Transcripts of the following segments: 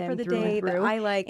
outfit them for the through and day, that through. I like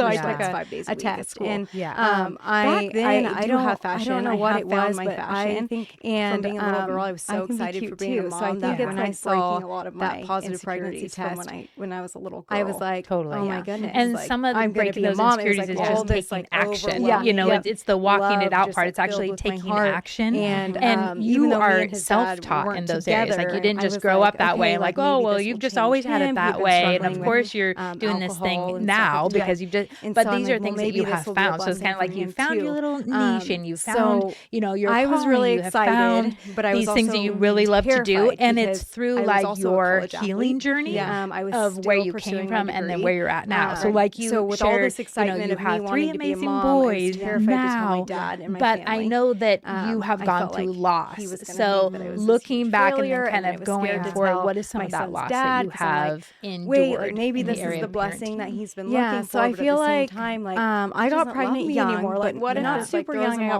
so I Yeah. took Like a 5 days a week at test. school. And Yeah. Back then, I I do don't have fashion. I don't know what it found was, my but fashion. I think and from being a little girl, I was I so can be excited cute for being a too. mom. So I think that it's when like I saw breaking a lot of my that positive pregnancy insecurities test when I was a little girl, I was like, Totally, oh my yeah. goodness. And like, some of the I'm gonna breaking be a those mom. It was insecurities like is all just this taking like action. overwhelming, You know, it's the walking it love out just, part. like, It's actually filled with my taking heart. action. And you even though me are and his dad self-taught in weren't those areas. Like you together, didn't I just was grow like, up that way. okay, Like, like, oh, maybe well, this you've will just change always had it him. He'd that been way. And struggling of with, course you're doing this alcohol thing and now stuff. because you've just, And but so I'm these like, are well, things that maybe you this have will be a found. So it's blessing kind of for like you him found your too. little niche and you So found, you know, your I was calling. really You have excited, found but I was these things that also you really love to do. terrified And it's because through I was like also a your college healing athlete. journey I was of where still you came pursuing my from and then degree. where you're at now. So like you so with shared, all this excitement you know, you of me have three wanting to be a amazing mom, I was boys terrified to tell my now, dad and my but I family. know that you have I gone felt through like loss. he was gonna So think that I was this looking huge back and failure, then kind and of I was going scared to for it, tell what is some my of that son's loss dad, that you 'cause I'm like, have endured wait, like maybe in this the is area the of blessing parenting? that he's been Yeah, looking so for. I But feel at the same like time, like I he got doesn't love pregnant me young, anymore. Like but what if not this like super throws young. him I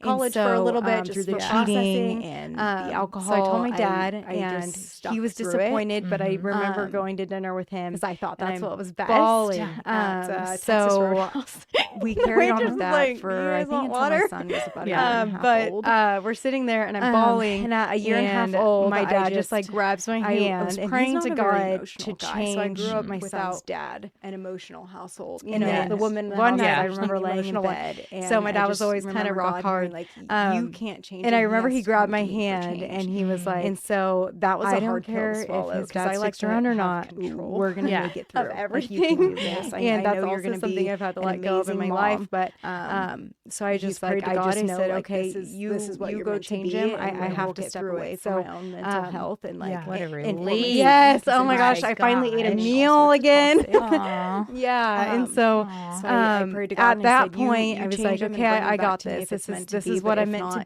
college for a little bit, just through the for cheating processing. and the alcohol. So I told my dad, I and just stuck he was through it. disappointed. But I remember Um, going to dinner with him because I thought and that's I'm what was best. bawling. At Texas So Roadhouse. we carried on Waitress with that like, for "You I guys think want until water?" my son was about a year Yeah. and a half old. But We're sitting there and I'm bawling, and at a year and a half and old, my I dad just like grabs my I hand was and praying he's to not a very God emotional to guy. change So I grew up my son's without dad an emotional household. You And know, then the woman in the one house night I was remember the laying in emotional one. bed, And so my dad I was just always kind of remember rock God hard. being like, you can't change And him. I remember he has to grabbed come my to me for hand change. and he was like, and so that was I a don't hard care pill to if swallow his because dad I like sticks around or have not, control we're gonna Yeah. make it through. of Like, everything. you can do this. And I that's know you're also gonna something be I've had to an let go of in my amazing life. mom. But So I he's just like, prayed to I God. just I know, said, like, okay, this you is what you're go meant to change be, him. and I we'll have to get step through away. it for So my own mental health and like Yeah. What a and for relief. my yes, son, oh my because gosh, I finally ate a gosh. meal again. Aw. Yeah, and so Aw. So I prayed to God at and I that said, point, you I was change like, him and okay, bring him I back got to me this. if it's meant to This be, is what but I'm if meant to not,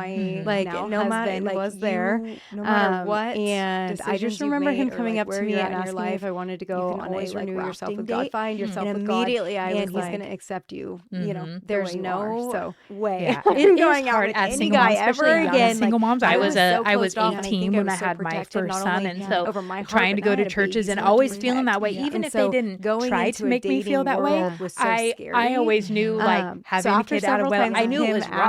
my Like now no matter husband like was there. no matter what And I decisions just you've remember him made or, coming like, up to where me you're and at in your asking me life, if I wanted to you go can on always a renew yourself rafting with God. date. Find yourself And with God, immediately I was and like, He's going to accept you, you know, the there's way you no are. So way. Yeah, I'm it is going out hard with as any single guy moms, ever especially again. as single Like, moms. I I was was so I was closed off, and I 18 think I when was I so had my protected, first not son, only and so over my heart, trying to but I go to had a churches baby, and so always to feeling that protect. way, even And if they so didn't going try into to a make me feel dating that way. world was so I scary. always knew like So having a after kid out of several wedlock, times I of knew it him was wrong.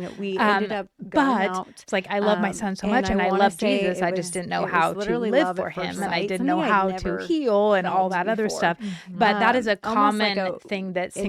asking, we ended up going But out. it's like I love my son so much, and I wanna love say Jesus. it I was- just didn't know it was how to literally live love for at first him, and I sight, didn't know something I'd how to never heal and all felt that other before. stuff. But that is a Almost like common thing that single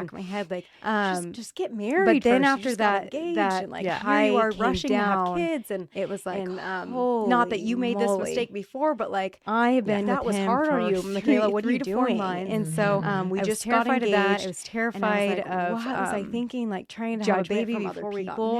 back of my head, like, just get but married. then first. You after just gotta that, engage, that and like high here you are came rushing down, to have kids, and it was like, not that you made this holy mistake before, but like I have been that with was him hard on for you, Mikaylah. What are 3 you to 4 doing? months. And so we I was just got terrified of that. I engaged. was And I was terrified like, of what was I thinking? Like trying to have a judgment baby from other before we got people,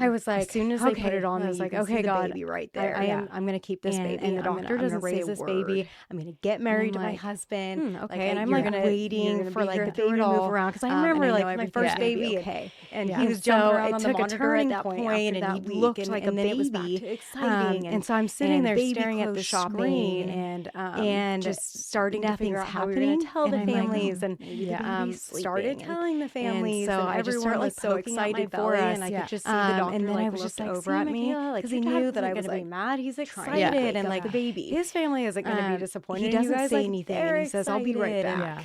I was like, as soon as they put okay, it on I me, was you like, can see okay, the God, baby right there. I'm going to keep this baby. And the doctor doesn't I'm gonna say raise a this word. baby. I'm going to get married to my like, husband. okay. And I'm you're like gonna- waiting you're for gonna like be the here through baby it to move all. around. Cause I And remember I know like my everything's first gonna be baby. okay. And Yeah. he was jumping around on the took a monitor turning at that point point and after he that week. looked like a and then it was back baby. to exciting. And so I'm sitting there baby staring at clothes the shopping screen and just starting to figure nothing's out how we were going happening. to tell And the I'm like, families and maybe the baby's started telling the families. so And I just everyone started, was like, so poking out my excited for belly, us. and I could just see the doctor and then like I was just looked like, over "See, at me Mikaylah, like, because your he dad knew that I wasn't was gonna like be mad. He's trying excited, to wake and up like the baby. his family isn't going to be disappointed. He in you doesn't guys, say like, anything. they're He says, "I'll be right excited." back."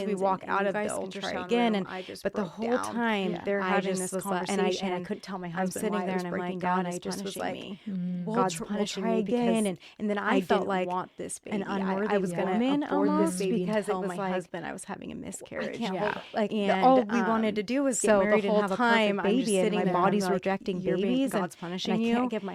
happens, we and walk out you of the guys can ultrasound try again. room, And I just but the broke whole down. time Yeah. they're I having just this was like, conversation, and I couldn't tell my I'm husband sitting why there I was and I'm breaking like, down. God I is just was punishing like, me. God's We'll punishing try me again. because And then I felt didn't like want this baby. an I unworthy was going woman to abort this almost, baby because it tell was my like, husband I was having a I miscarriage. can't Yeah. hold like And all we wanted to do was get so married the and whole have a time perfect I'm just baby, and sitting my there, body's I'm like, rejecting you're being, babies, God's and punishing I you. can't give my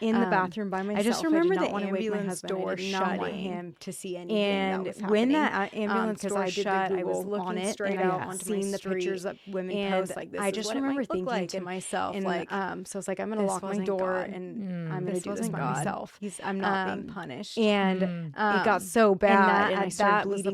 in the bathroom by myself. I just remember did not the want to wake my ambulance husband. door I did not want shutting. him to see anything And that was when happening. that ambulance 'Cause door I did the shut, I was Google looking on it, straight and I out, had onto seen my the street, pictures that women and post, like, this I is just what it remember might look thinking like, to and myself, so I was like, I'm going to this lock my wasn't door, God. and I'm going to This do this wasn't by God. myself. I'm not being punished. And it got so bad, and I started that was the bleeding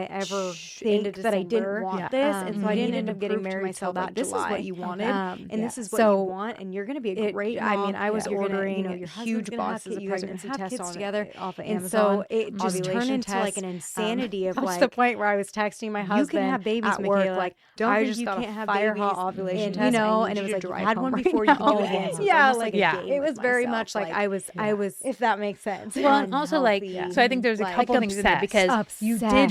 I ever into think that I didn't December. want Yeah. this, And and so so I I needed needed to to getting prove to married myself till that that this is July. what you wanted, and yeah. this is what So you want, and you're going to be a great I mom. mean, I was You're gonna, ordering your husband's huge gonna have boxes of you guys are gonna pregnancy have tests kids on together, off of and Amazon. so it just turned ovulation into like tests. an insanity of That's like the point where I was texting my you husband can have babies, at work, Mikaylah. like, Don't I think just you got can't a have fire babies, hot ovulation and, test. you know, I and need it was you like to you've drive had home one right before, you now. can do it again. So it's Yeah, almost like, like a yeah. game it was with very myself, much like like, I was, Yeah. I was if that makes sense. Well, and also like, unhealthy, so I think there's a like, couple things in there because you did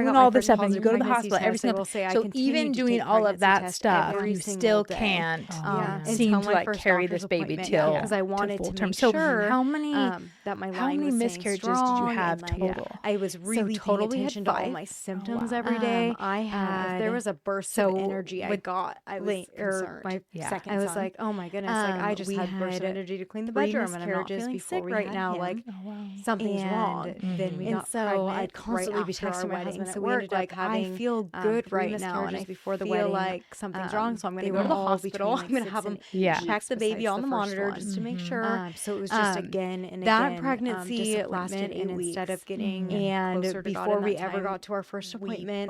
I doing got my all this first stuff and you positive go to the pregnancy hospital every test, I single will say I so continue even to doing take all of pregnancy that tests stuff, every you single still day. can't Until seem to my like first carry doctor's this baby appointment, till because I wanted full to term. make So sure how many that my how line many was staying miscarriages did you strong have and, like, total? I was really total we paying had attention to all 5. my symptoms wow. every day. I If had there was a burst so of energy I with got, I was late or concerned. my Yeah. second I was son. like, oh my goodness, like I just we had burst of had energy to clean the 3 bedroom and I'm not miscarriages feeling before sick we right had now. him. Like Oh wow. something's wrong. And Then we and got so pregnant I'd constantly right be after texting our my wedding. husband So at we work, ended up like, I having feel good 3 right now, and miscarriages I before the feel wedding. like something's wrong, so I'm They gonna go were to the all hospital. between, I'm gonna like, have 6 him and 8 Yeah. check weeks the baby besides on the first monitor one. just to make Mhm. sure. So it was just again and that again, pregnancy lasted disappointment, 8 and weeks. instead of getting And closer to God before in we that ever time, got to our first we appointment,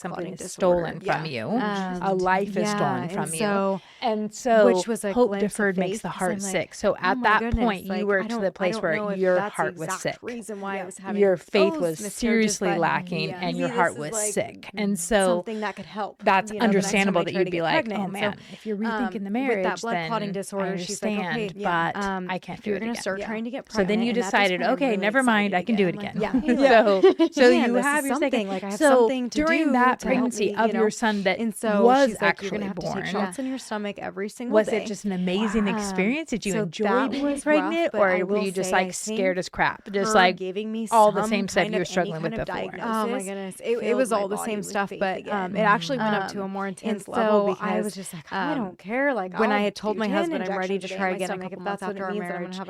something clotting is disorder. stolen from you. Um, A life is stolen and from you. so- And so which was a hope glimpse of deferred makes faith, the 'cause heart I'm like, sick. So oh at my that goodness, point, you like, were I to don't- the I place don't where know if your that's the heart was exact sick. reason why I was having Your faith those was miscarriages, seriously but lacking, and your maybe heart this is, was like, sick. And so something that could help. that's you know, the next time understandable I that try you'd to be get like, pregnant. oh And man, if you're rethinking the marriage, with that blood then clotting I disorder, she's like, okay, understand, yeah, but I can't if do you're it gonna again. start trying to get So pregnant, then you and at this decided, point, I'm okay, really never mind, excited I can do it I'm like, again. yeah, So man, you this have is your something, second. like I have So something to during do that to help pregnancy me, of you know? your son that And so was she's like, you're actually gonna have to take born, shots in your stomach every single was day. it just an amazing experience? Did you so enjoy that being was pregnant, rough, but I or were will you just say, I like scared think as crap? Just her like giving me all the some same stuff kind you were of struggling any with kind of before. diagnosis Oh my goodness. It filled was my all the body same with stuff, faith but again. it actually went up to a more And intense so level I because was just like, I don't care. Like when I I'll had told do my 10 husband I'm ready injections to a day try in my again a stomach couple if months that's what after it our means that I'm marriage, gonna have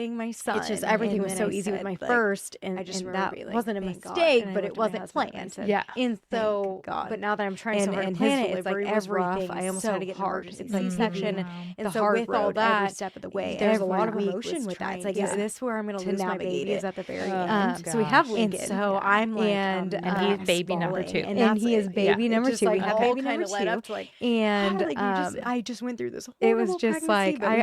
holding my son. It's just everything and was then so I easy with said, my like, first, and, I just and remember that being like, wasn't a "Thank God." mistake, And I but looked it at my wasn't husband and I planned. said, Yeah. And so, God. but now that I'm trying so hard to and plan his it, it's like delivery was rough. everything I is almost so had to get an hard. emergency It's like C-section. C-section, And the so hard with all road every that, step of the way. there's a every lot of week emotion was with that. It's trying like, is to- this where I'm going to lose my navigate babies it. at the very Oh, end? So we have gosh. Lincoln. And so I'm like, and And he's baby number bawling. 2. And And that's he is it. baby It number just, 2. like, We have all baby kind number of led 2. up to like, And like I just went through this it horrible was just pregnancy, like but we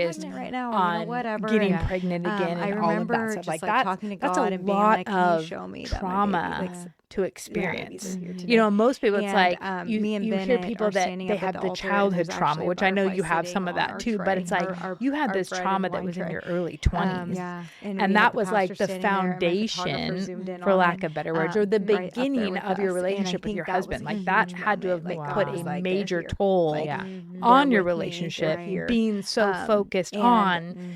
focused pregnant right now, or, on whatever. getting And, pregnant again I and all of remember that stuff. just Like talking to that's God a and being lot like, "Can you of show me that my trauma baby, like, to yeah, experience. baby's here You know, most people, it's And, like me and you hear Bennett people are that standing they up at have the the altar, and childhood there's trauma, actually a which I know butterfly you have sitting some of on that our too, but tray, it's like you had our this bread and trauma that wine was in tray. your early 20s. Yeah, And we had that the was like pastor the standing there, and my photographer foundation, zoomed in for on lack it, of better words, or the right up there beginning with of your us. And I relationship with think your that was husband. a Like huge that had to have moment. Like, put God a was like, "They're major here. toll Like, Yeah. on they're your with me. relationship, They're here." being so focused and on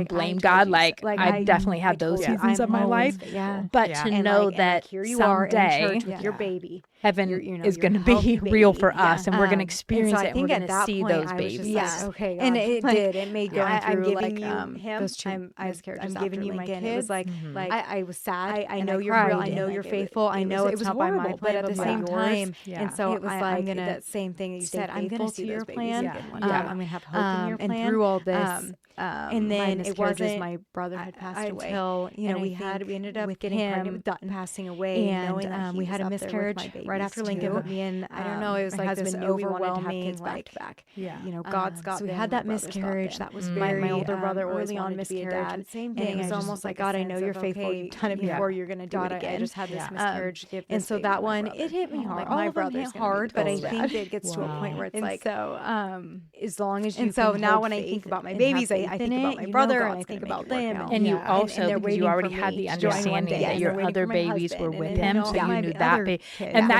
and blame God. Like I definitely have those seasons of my life. But to And know like, and that like, here you are in someday church with your baby. heaven You're is going to healthy be real for baby. us, and we're going to And experience so I it, and we're think going at to that see point, those I was just babies. like, okay, God. And it Like, did. It made going I'm through giving like you him. those 2 miscarriages I'm giving after you my Lincoln. kids. It was like I was sad. I and know you're cried, real. I and know like, you're faithful. I know it it's was not by my horrible, plan, but at the but by same time, Yeah. and so it was I'm like gonna that same thing that you said, said. I'm gonna see your plan. Yeah. I'm Yeah. gonna have hope in your plan. And through all this, and then my it wasn't my brother had passed away until and we ended up with getting pregnant him with Dutton passing away, and knowing that we had a miscarriage right after Lincoln, but me and I don't know, it was my like this husband knew we wanted to have overwhelming, kids back like, to back. Yeah. you know, God's got So we them, had my that brother's got miscarriage. them. That was my older brother early always on wanted to be a miscarriage. dad. Same And thing. it was just almost like, a God, I sense know you're of, faithful. okay, You've done it yeah. before. You're going to do God, it again. I just had this miscarriage. Give And this so baby that to my one, brother. it hit me hard. Like, All my of them brother's hit gonna be hard, but I totally think bad. it gets to a point where it's And like, so, as long as you and so can now hold when I faith think about my and babies, have I faith think in about it, my you know brother, God's and I think gonna make about it work them. out. And you Yeah. also, they're because you waiting already for had me the to join one understanding day, that and your they're waiting other for my babies were husband, with and then him, they so know you my knew other that kids and that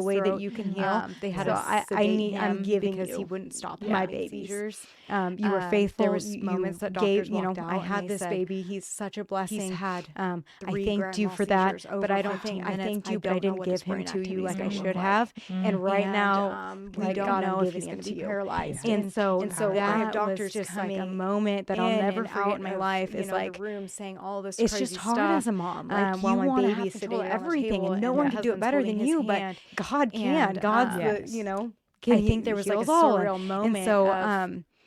the way that throat. you can heal. They had So to I'm sedate giving because you he wouldn't stop my having babies. seizures. You were faithful. There was you moments that gave, doctors walked out I and had they this said, baby. He's such a blessing. He's had I 3 thanked you grand for mal that, seizures but over I don't 15 think I minutes. thanked I you, but I don't know didn't what give his him brain to you activity is like I gonna should look have. like. And right And, now, we like don't God, know I'm if giving he's him going to to be you. paralyzed. And so I have that doctors was just like a coming moment that I'll in never and forget out in my of, life. you Is know, like, the room saying all this it's crazy just hard stuff. as a mom. Like While you my want to baby's control sedated on the everything, table and no and one my can do it husband's better holding than his you. But hand. God can. And, God's Yes. the, I he think there was like a heals all. surreal moment. And so, of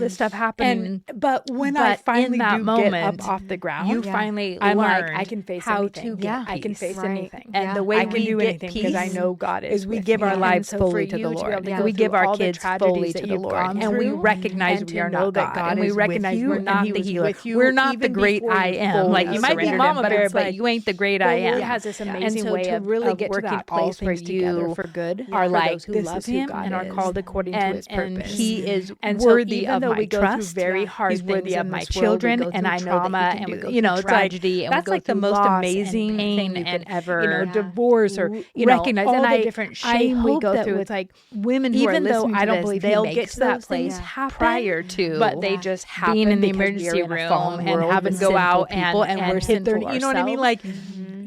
this stuff happening. But when I finally in that do moment, get up off the ground, you finally I'm learned like, I can face how anything. to get I can peace. face Right. anything. And the way I can we do get anything because I peace know God is we with give me. our And lives so fully for to you the be Lord. able to Yeah. go We through give our all the kids tragedies fully that to the you've Lord. gone And we through, recognize and we to are know not that God. God And we is with recognize you we're and not he the was healer. with you We're not the even great before I you am. fully Like, you might be surrendered mama him, but bear, it's but like you ain't the great the I Lord am. has this And amazing so way to of really get to working that all place where things together you for good are for like, those who this love is who him God and are is. called according to his And purpose. he is and so worthy even of though my we go trust. through very hard He's worthy things of in my this world, we children, go and through I know trauma, that he and can we do go it. through It's tragedy, and we that's go like the through most loss amazing and thing pain you could and ever divorce or recognize. all And the I different shame we hope go that through. with It's like women who are even though listening I to don't this, believe they'll he get makes to those those things things happen prior to, but they just happen being in the because emergency we are in a room fallen and world having and to go out sinful people and we're hit their, sinful You know what I mean? Like, ourselves.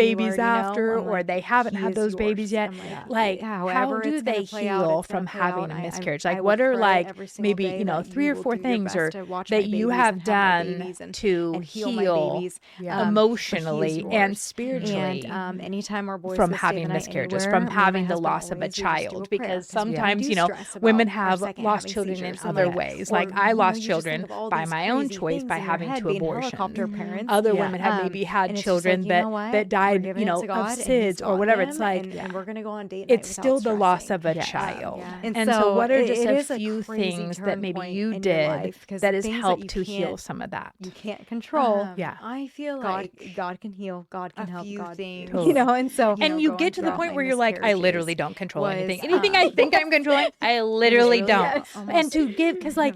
babies Lord, after, I'm or like, they haven't he had is those yours. babies yet. I'm Like, how however do it's gonna they play out, heal it's from gonna play out. having a miscarriage? I Like, will what are pray like every single maybe, day you know, that 3 or will 4 do your things best to watch that my you babies have and have my done babies to and heal my heal babies but he is emotionally and yours. spiritually And anytime our boys from go stay having the night miscarriages, anywhere, from me and my having the husband loss of a always, we just do child, prayer, because 'cause we sometimes, do you know, stress about women our have second lost having children in seizures. I'm other like, ways. or, Like, I you know, lost you just think children of all by these my own crazy choice things by in your having head to being abortion. helicopter parents. Other women have Um, maybe had and it's just children like, you know that what? died, We're you giving it know, to of God, and He's SIDS or got whatever. them, It's like, and we're gonna go on date night it's without still the loss stressing. of a child. And And so so what are just it a is a few crazy things that turn maybe point you in your did life, 'cause that has things that helped you to heal can't- some of that? You can't control. Yeah. I feel God, like God can heal. God can a help. few God, things, you know. And so, And you going get to the throughout point my where you're like, I literally miscarriages don't control was, anything. Anything I think I'm controlling, I literally really don't. almost- And to give, because like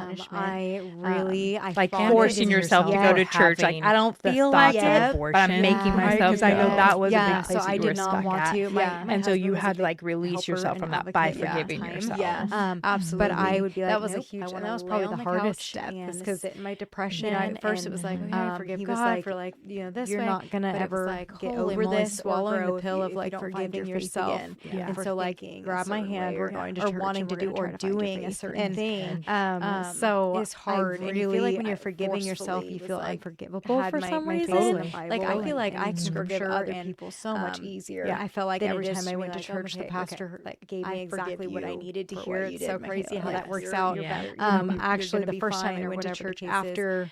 punishment. I like fought forcing it. yourself to go to church. Like, I don't feel like it, but I'm making myself because I know go. that was a big place so that I you were did not stuck want at. to. And so you had to like release yourself from that by forgiving yourself. Yeah, absolutely. But I would be like, that was nope, a huge, I and wanna that was lay probably on the the hardest couch step, and because sit in my depression. you know, at first it was like, okay, I forgive God for like, you know, this you're way, not gonna but ever like, get holy over moly, this or swallowing grow the if pill you- of if you like don't find forgiving your faith yourself, again. Yeah. and so like grab my hand, we're going to church, wanting and to we're do gonna or try to find your doing a faith certain again. thing. So it's hard, I and you feel like when really, you're forgiving yourself, you forcefully feel was, like, unforgivable had for my some faith reason. in the Bible Like I feel like and I can forgive scripture other and, people so much easier. Yeah, I felt like than every it is time I to be went to like, church, okay, the pastor like gave me exactly what I needed to for hear. what you It's so did, crazy how Mikaylah. that works You're out. better. Actually, the first time I went to church after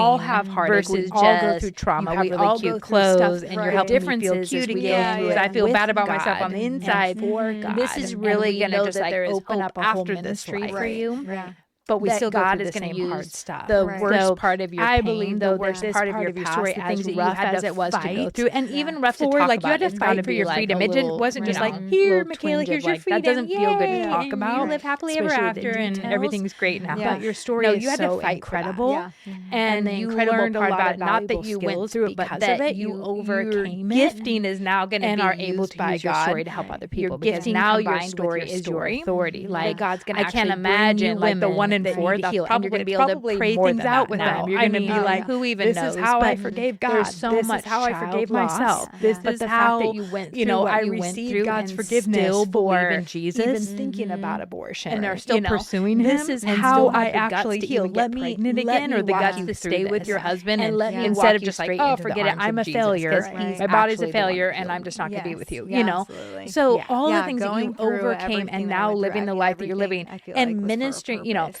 all have heartache. We versus all go just through trauma. you have We really all cute go through clothes stuff, and you're right. helping me differences feel is cute we again go because I feel with bad about myself God on the and inside. for God. This is And really we going to know just that like there is open hope up a whole after this ministry life. for you. Yeah. But we that still God go is through the going to same hard use stuff. the Right. worst so part of your I pain, believe the the worst worst part of your past, story, the things as that you rough had as to it was to go fight, through, and even rough to for talk like about. you had to It's gotta fight for be your like freedom. a It little, wasn't just like, little here, Mikayla, twinge here's of your like, freedom. that doesn't feel good to Yay, talk and about. You live happily ever especially the after, and details. everything's great now. Yeah. But your story No, is you had to so fight incredible. for that. Yeah. And the you incredible learned a part lot about about not that valuable you went skills through it, but because that of it, you overcame your it gifting is now going to and be are used able to by use your God. story to help other people. Your Because gifting now your combined story with your is your story. authority. Like God's going to I can't actually imagine bring you like the one in women that four. need to That's heal, and probably you're going to be able to probably pray more things than out that with now. them. You're going to be mean, like, yeah. who even this knows? is how I But forgave God. there's so this much is how I forgave child myself. loss. This But is the how fact that you went you through know what I you went received through God's and forgiveness still for believe in Jesus, even thinking about abortion, and are still you know, pursuing Him. This is and how still I have the guts actually to heal. even Let get me pregnant again, or the walk guts you to through stay with this. your husband, and let me instead walk of you just like, straight oh, into the forget it, arms I'm of a Jesus, failure. 'cause Right. My body's a actually the one failure, who and I'm healed just me. not going to be Yes. with you. Yeah, You know. absolutely. So Yeah. all Yeah, the things that going you through overcame, everything and that I now went through, living I the mean, life that you're everything, living, I feel like and was for a ministering. You know, purpose.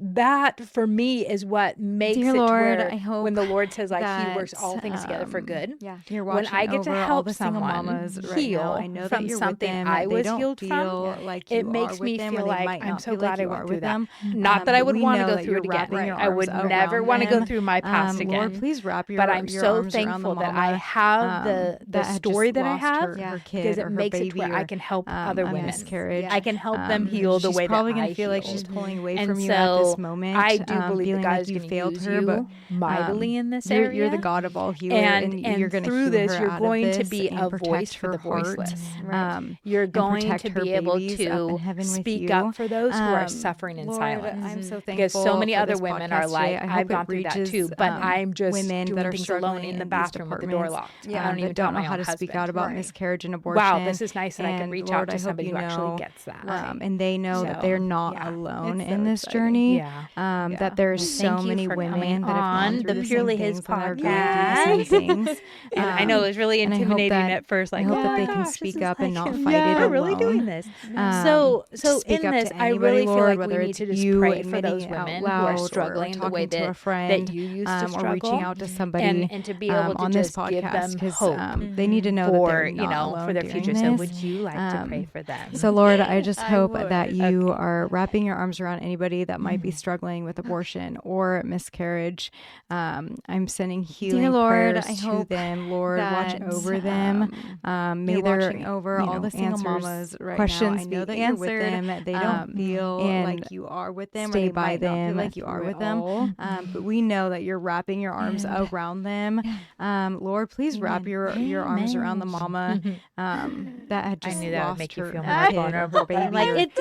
that for me is what makes Dear it to Lord, where I hope when the Lord says like he that, works all things together for good. Yeah, you're When watching I get to over all help the single someone mamas right heal now. I know from that you're something with them, I they was don't healed feel from, like it you makes are with me them, feel or they like might I'm not so feel glad like I you went are through with that. them. Not that I But would we want to know go that through you're it again. wrapping your I would arms never around want to go them. through my past Lord, again. please wrap your But I'm your so arms around the thankful that mama I have the that had story just that I lost have her kid because or it her makes it to baby, where I or can help other a women. miscarriage. I can help them heal the She's way probably that I gonna feel like she's healed. pulling away And from you at this this moment. I do believe feeling that God like is you going to failed use her, you but mightily in this you're, area. you're the God of all healer, and you're going to through heal this, her you're out going of to this be and a protect voice for her the voiceless. heart, You're going protect to her be able babies up in to heaven with speak you. up for those who are suffering in Lord, silence. I'm so thankful Because so many for other this women podcast are like, today. I hope I've gone it through that reaches, too, but I'm just women doing that are things alone struggling in the these bathroom with the door departments, locked. I don't even that don't tell know my how own to husband. speak out about miscarriage and abortion. Wow, this is nice that I can reach Lord, out to I hope somebody you who actually know, gets that. and they know that they're not alone It's in so this exciting. journey. Yeah. That there's Well, so thank you many for women coming that have gone on through the the Purely same His things and are going through the same things. And I know it was really and I hope intimidating that- at first. Like, I hope oh that my they can gosh, speak this is up and like, not fight it we're really alone. doing this. So speak in up this, to I anybody, really feel Lord, like whether we need it's to just you pray for admitting those it out women who loud are or struggling the way talking to a that friend, you used to struggle, or reaching out to somebody and to be able to on this just give podcast, them because hope they need to know that for they're not alone for their during future. So this. would you like to pray for them? So Lord, I just I hope would. that you are wrapping your arms around anybody that might be struggling with abortion or miscarriage. I'm sending healing Lord, prayers I to hope them. Lord, watch that, over them. May you're their watching over all the single answers, mamas right questions now. I know be that you're with answered. them. They don't feel and like you are with them, or stay they by might not them feel like you are through with it them. all. But we know that you're wrapping your arms around them. Lord, please wrap your arms around the mama that had just I knew that would lost make you her feel kid more or vulnerable. her baby. Like or, it's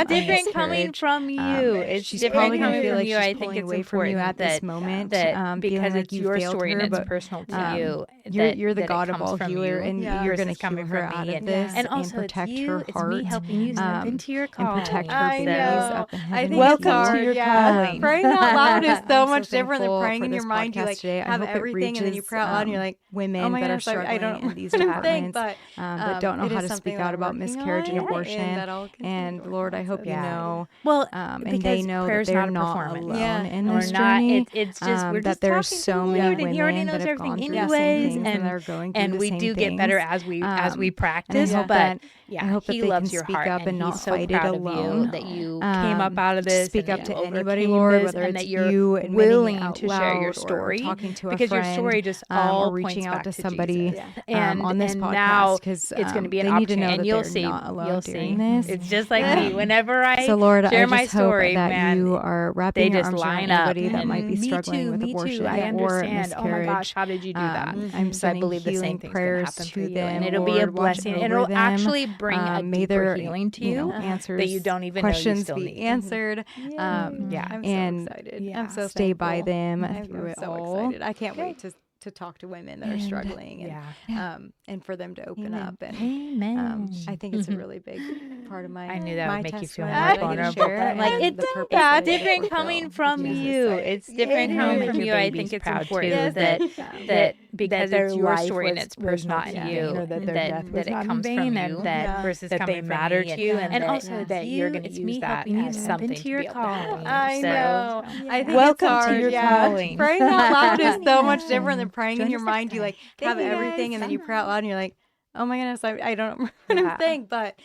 different coming miscarriage. from you. It's She's different probably gonna coming feel from like you. she's I think pulling it's away from you important at this moment, that feeling because like it's you your failed story her, and it's but, personal to you. You're the that it God of comes all from healer, you and you're going to versus coming heal her from out me. of this And also protect it's you, her it's heart. me helping you step into your And calling. protect her I babies know. up in I heaven. think with it's you. hard. to your Yeah. calling. Praying out loud is so I'm much different than thankful praying for in your this mind. You podcast like today. I have hope it everything, and then you reaches, pray out loud, and you're like, women oh my that are gosh, I struggling don't in these think, departments, but don't know it how is to something speak that out I'm about working miscarriage and on, abortion. and that I'll continue And to work Lord, on, I so hope you it's know, Well, and because they know that prayer's they're not a not performance. alone in And this we're not. journey. It's just we're that just there's talking so to the many Lord, and He already women knows that have everything gone through the anyways, same things and are going through and the we same do get better things. as we And I practice. hope But that yeah, I hope that He they loves can your speak heart, up and He's not so fight it proud of you alone. that you came up out of To this, speak and up that to you anybody, overcame Lord, this, whether and it's that you're you admitting it willing out to share your loud story, or talking to a because friend, your story just all or reaching points out back to to somebody Jesus. And on this and podcast, now because it's going to be an they need to opportunity, know and that you'll they're see, not alone you'll during see. this. It's just like me. Whenever I So Lord, share I my just hope story, that man, you are they wrapping your just arms around line up. anybody that And might be struggling with me abortion too. I or understand. Oh my gosh, miscarriage. how did you do that? I'm So I sending believe the same healing thing's going to prayers happen for to you, them. and it'll be a Lord, watch blessing. And over it'll them. actually bring a May deeper their healing to you answers, that you don't even know you questions still be need. answered. Yeah. I'm and so excited. yeah, I'm so stay by thankful. them I'm through it so all. excited. I can't wait to talk to women that are struggling, and for them to open up. And Amen. I think it's a really big part of my I knew that would my make you feel testimony more that I get to vulnerable. share, Like and it's the purpose that I get to different fulfill coming from with Jesus. you. It's different coming from you. I think it's important that because it's your story and it's personal to you, or that their death that was it not in comes from vain, you, and that versus that coming they from matter me, to you, and also that you're going to it's use me that helping you as step something into to your be able to help calling. me. I So, know. I think welcome it's to hard. your calling. Praying out loud is so much different than praying in Join your us mind. next You like time. have Thank you, everything, guys. and then you pray out loud, and you're like, oh my goodness, I don't remember what Yeah. I'm saying, but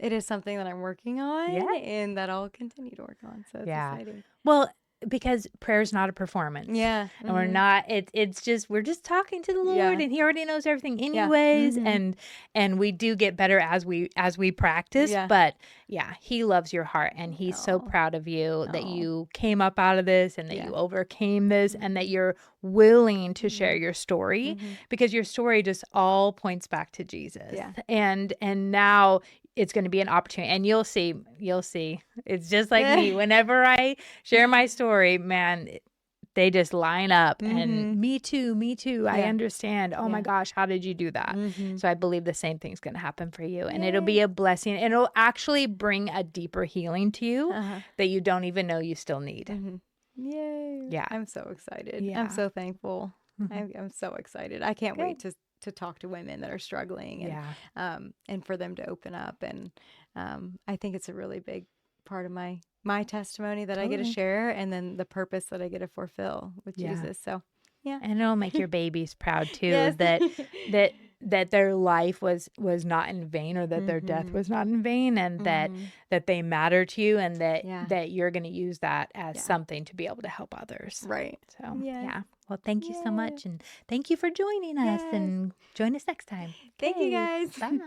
it is something that I'm working on, Yeah. and that I'll continue to work on. So it's exciting. Well, because prayer's not a performance. Yeah. And we're not it's just we're just talking to the Lord, Yeah. and He already knows everything Yeah. anyways. And we do get better as we practice. Yeah. But yeah, He loves your heart, and He's so proud of you that you came up out of this, and that you overcame this, and that you're willing to share your story, because your story just all points back to Jesus. Yeah. And now it's going to be an opportunity, and you'll see. It's just like me. Whenever I share my story, man, they just line up, and me too. I understand. Oh my gosh, how did you do that? So I believe the same thing's going to happen for you, and it'll be a blessing, and it'll actually bring a deeper healing to you that you don't even know you still need. Yay. Yeah. I'm so excited. Yeah. I'm so thankful. I'm so excited. I can't wait to talk to women that are struggling, and for them to open up. And I think it's a really big part of my testimony that I get to share, and then the purpose that I get to fulfill with Jesus. So And it'll make your babies proud too. Yes. that their life was not in vain, or that their death was not in vain, and that they matter to you, and that you're going to use that as something to be able to help others. right. So Yes. yeah. Well, thank you so much, and thank you for joining us, and join us next time. Thank you Okay. guys. Bye.